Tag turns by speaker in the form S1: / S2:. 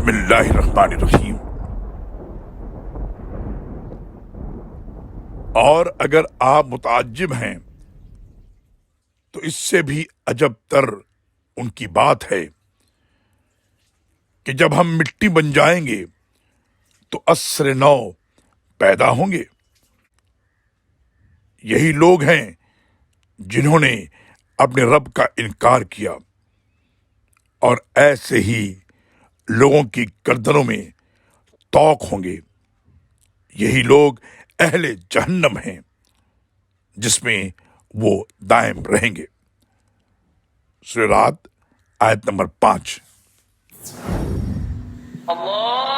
S1: بسم اللہ الرحمن الرحیم۔ اور اگر آپ متعجب ہیں تو اس سے بھی عجب تر ان کی بات ہے کہ جب ہم مٹی بن جائیں گے تو عصر نو پیدا ہوں گے۔ یہی لوگ ہیں جنہوں نے اپنے رب کا انکار کیا، اور ایسے ہی لوگوں کی گردنوں میں طوق ہوں گے۔ یہی لوگ اہل جہنم ہیں جس میں وہ دائم رہیں گے۔ سورہ رعد آیت نمبر 5۔
S2: اللہ